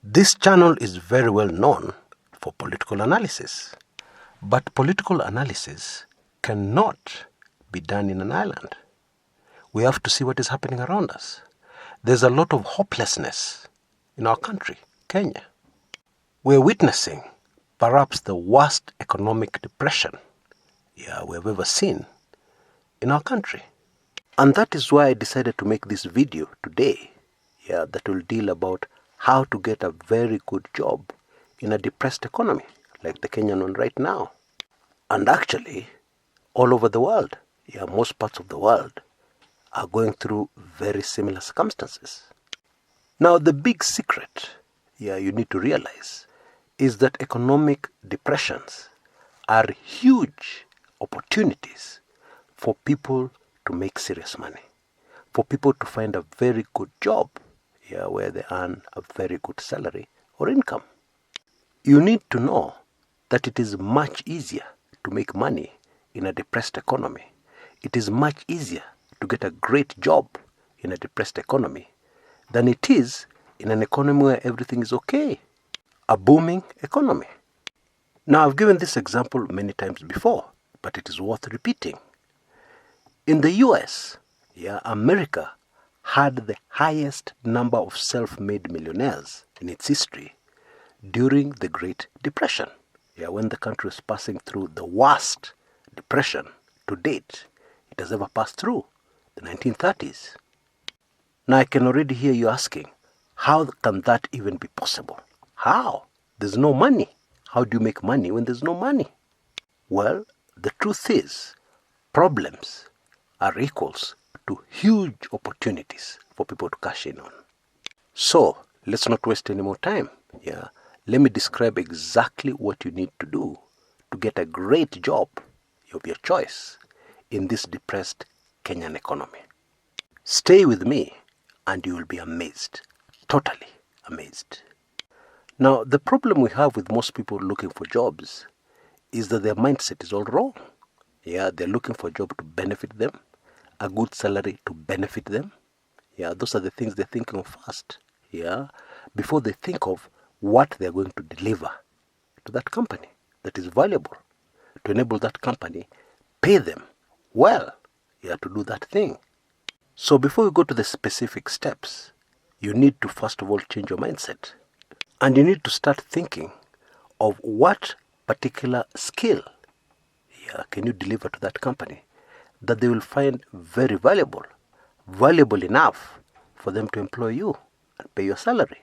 This channel is very well known for political analysis, but political analysis cannot be done in an island. We have to see what is happening around us. There's a lot of hopelessness in our country, Kenya. We're witnessing perhaps the worst economic depression we've ever seen in our country. And that is why I decided to make this video today that will deal about how to get a very good job in a depressed economy like the Kenyan one right now. And actually, all over the world, most parts of the world are going through very similar circumstances. Now, the big secret you need to realize is that economic depressions are huge opportunities for people to make serious money, for people to find a very good job where they earn a very good salary or income. You need to know that it is much easier to make money in a depressed economy. It is much easier to get a great job in a depressed economy than it is in an economy where everything is okay, a booming economy. Now, I've given this example many times before, but it is worth repeating. In the US, America had the highest number of self-made millionaires in its history during the Great Depression, when the country was passing through the worst depression to date it has ever passed through, the 1930s. Now, I can already hear you asking, how can that even be possible? How? There's no money. How do you make money when there's no money? Well, the truth is, problems are equals to huge opportunities for people to cash in on. So, let's not waste any more time. Let me describe exactly what you need to do to get a great job of your choice in this depressed Kenyan economy. Stay with me and you will be amazed, totally amazed. Now, the problem we have with most people looking for jobs is that their mindset is all wrong. They're looking for a job to benefit them, a good salary to benefit them. Those are the things they're thinking of first. Before they think of what they're going to deliver to that company that is valuable, to enable that company pay them well, to do that thing. So before we go to the specific steps, you need to first of all change your mindset. And you need to start thinking of what particular skill can you deliver to that company that they will find very valuable enough for them to employ you and pay your salary.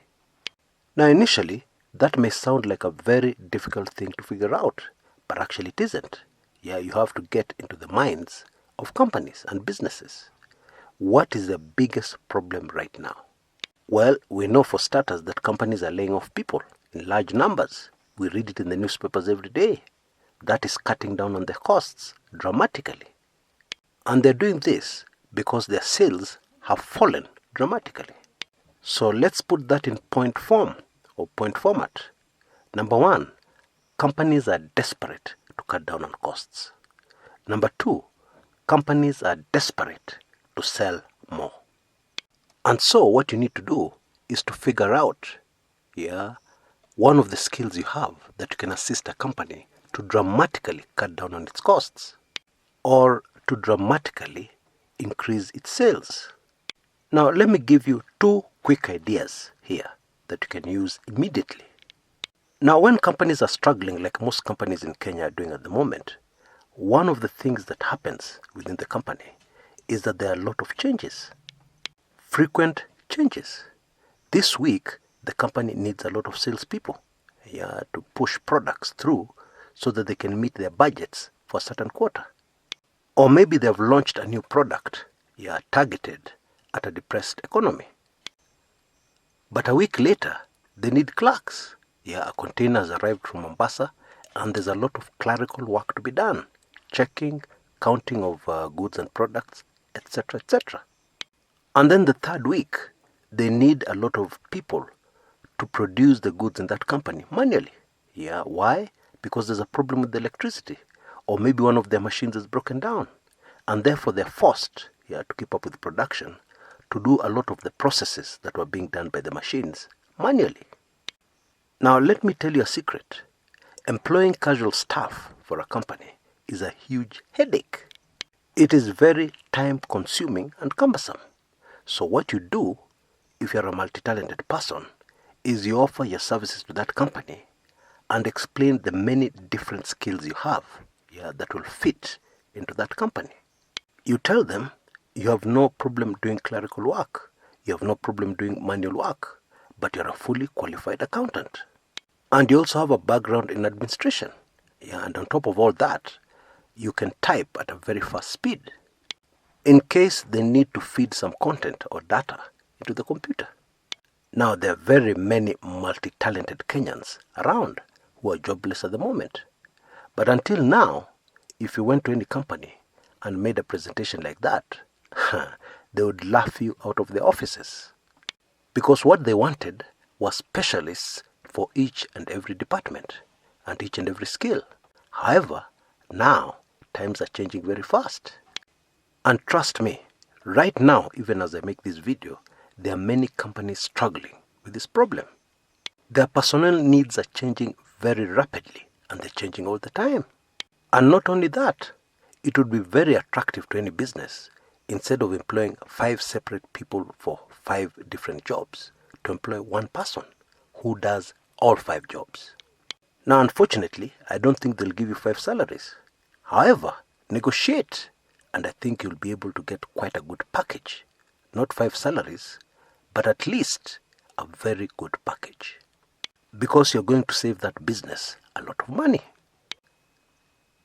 Now, initially, that may sound like a very difficult thing to figure out, but actually it isn't. You have to get into the minds of companies and businesses. What is the biggest problem right now? Well, we know for starters that companies are laying off people in large numbers. We read it in the newspapers every day. That is cutting down on their costs dramatically. And they're doing this because their sales have fallen dramatically. So let's put that in point form or point format. Number one, companies are desperate to cut down on costs. Number two, companies are desperate to sell more. And so what you need to do is to figure out, one of the skills you have that can assist a company to dramatically cut down on its costs or to dramatically increase its sales. Now, let me give you two quick ideas here that you can use immediately. Now, when companies are struggling, like most companies in Kenya are doing at the moment, one of the things that happens within the company is that there are a lot of changes. Frequent changes. This week, the company needs a lot of salespeople to push products through so that they can meet their budgets for a certain quarter. Or maybe they've launched a new product targeted at a depressed economy. But a week later, they need clerks. A container has arrived from Mombasa and there's a lot of clerical work to be done. Checking, counting of goods and products, etc., etc. And then the third week, they need a lot of people to produce the goods in that company manually. Why? Because there's a problem with the electricity. Or maybe one of their machines is broken down. And therefore they're forced to keep up with production to do a lot of the processes that were being done by the machines manually. Now let me tell you a secret. Employing casual staff for a company is a huge headache. It is very time consuming and cumbersome. So what you do, if you're a multi-talented person, is you offer your services to that company and explain the many different skills you have that will fit into that company. You tell them you have no problem doing clerical work, you have no problem doing manual work, but you're a fully qualified accountant. And you also have a background in administration. And on top of all that, you can type at a very fast speed in case they need to feed some content or data into the computer. Now, there are very many multi-talented Kenyans around who are jobless at the moment. But until now, if you went to any company and made a presentation like that, they would laugh you out of their offices. Because what they wanted was specialists for each and every department and each and every skill. However, now times are changing very fast. And trust me, right now, even as I make this video, there are many companies struggling with this problem. Their personnel needs are changing very rapidly, and they're changing all the time. And not only that, it would be very attractive to any business, instead of employing 5 separate people for 5 different jobs, to employ one person who does all 5 jobs. Now, unfortunately, I don't think they'll give you 5 salaries. However, negotiate, and I think you'll be able to get quite a good package. Not 5 salaries, but at least a very good package. Because you're going to save that business a lot of money.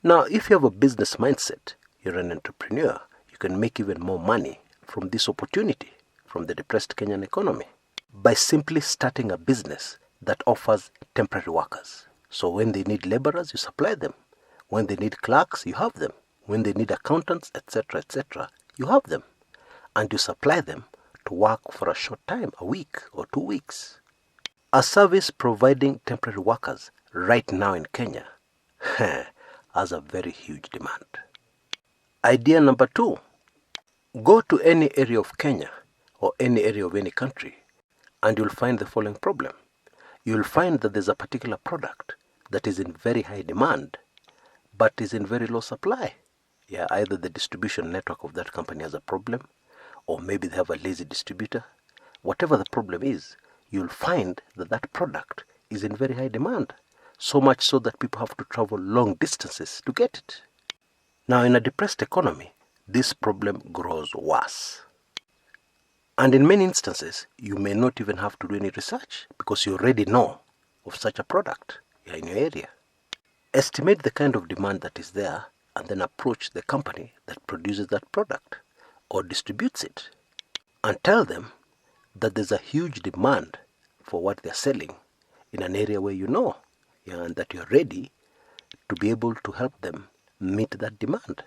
Now, if you have a business mindset, you're an entrepreneur, you can make even more money from this opportunity, from the depressed Kenyan economy, by simply starting a business that offers temporary workers. So when they need laborers, you supply them. When they need clerks, you have them. When they need accountants, etc., you have them. And you supply them to work for a short time, a week or 2 weeks. A service providing temporary workers right now in Kenya has a very huge demand. Idea number 2. Go to any area of Kenya or any area of any country and you'll find the following problem. You'll find that there's a particular product that is in very high demand but is in very low supply. Either the distribution network of that company has a problem, or maybe they have a lazy distributor. Whatever the problem is, you'll find that that product is in very high demand, so much so that people have to travel long distances to get it. Now, in a depressed economy, this problem grows worse. And in many instances, you may not even have to do any research because you already know of such a product in your area. Estimate the kind of demand that is there and then approach the company that produces that product or distributes it and tell them that there's a huge demand for what they're selling in an area where you know, and that you're ready to be able to help them meet that demand.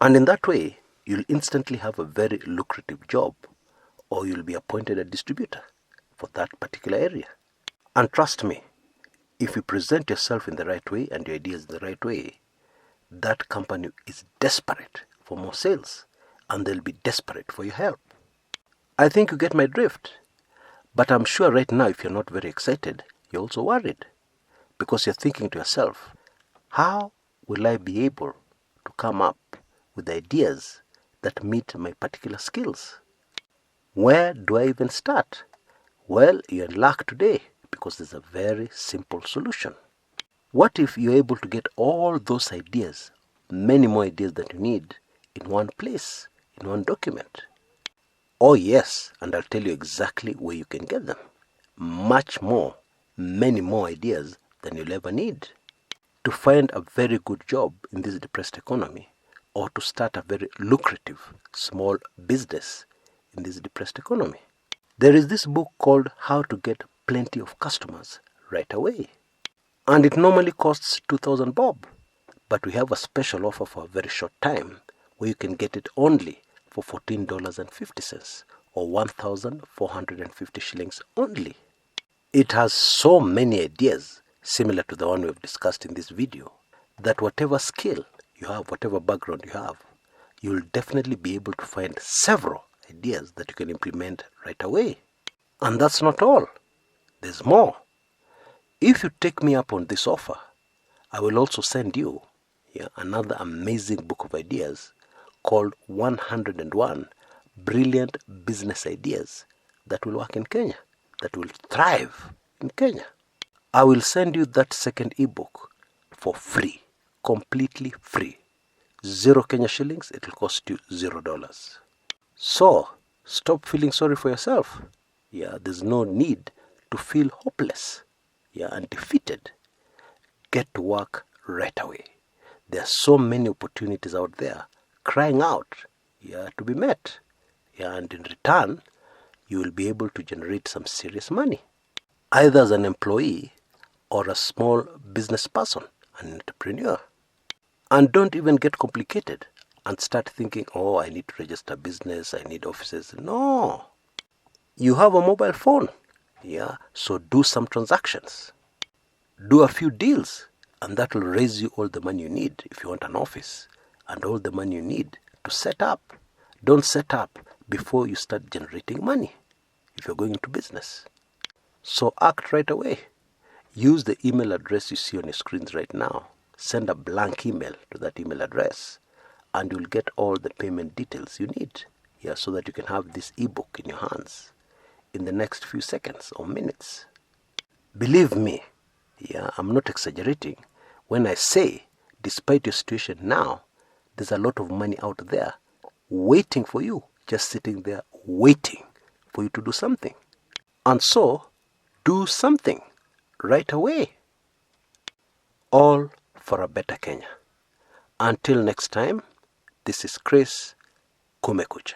And in that way, you'll instantly have a very lucrative job, or you'll be appointed a distributor for that particular area. And trust me, if you present yourself in the right way and your ideas in the right way, that company is desperate for more sales, and they'll be desperate for your help. I think you get my drift. But I'm sure right now, if you're not very excited, you're also worried. Because you're thinking to yourself, how will I be able to come up with ideas that meet my particular skills? Where do I even start? Well, you're in luck today because there's a very simple solution. What if you're able to get all those ideas, many more ideas that you need, in one place, in one document? Oh yes, and I'll tell you exactly where you can get them. Much more, many more ideas than you'll ever need to find a very good job in this depressed economy, or to start a very lucrative small business in this depressed economy. There is this book called How to Get Plenty of Customers Right Away. And it normally costs 2,000 bob. But we have a special offer for a very short time where you can get it only for $14.50 or 1,450 shillings only. It has so many ideas similar to the one we've discussed in this video that whatever skill you have, whatever background you have, you'll definitely be able to find several ideas that you can implement right away. And that's not all. There's more. If you take me up on this offer, I will also send you another amazing book of ideas called 101 Brilliant Business Ideas that will work in Kenya, that will thrive in Kenya. I will send you that second ebook for free, completely free. 0 Kenya shillings, it will cost you $0. So, stop feeling sorry for yourself. There's no need to feel hopeless and defeated. Get to work right away. There are so many opportunities out there crying out to be met. And in return, you will be able to generate some serious money, either as an employee or a small business person, an entrepreneur. And don't even get complicated and start thinking, oh, I need to register business, I need offices. No. You have a mobile phone. So do some transactions. Do a few deals, and that will raise you all the money you need if you want an office, and all the money you need to set up. Don't set up before you start generating money if you're going into business. So act right away. Use the email address you see on your screens right now. Send a blank email to that email address, and you'll get all the payment details you need so that you can have this ebook in your hands in the next few seconds or minutes. Believe me, I'm not exaggerating when I say, despite your situation now, there's a lot of money out there waiting for you, just sitting there waiting for you to do something. And so, do something right away. All for a better Kenya. Until next time, this is Chris Kumekucha.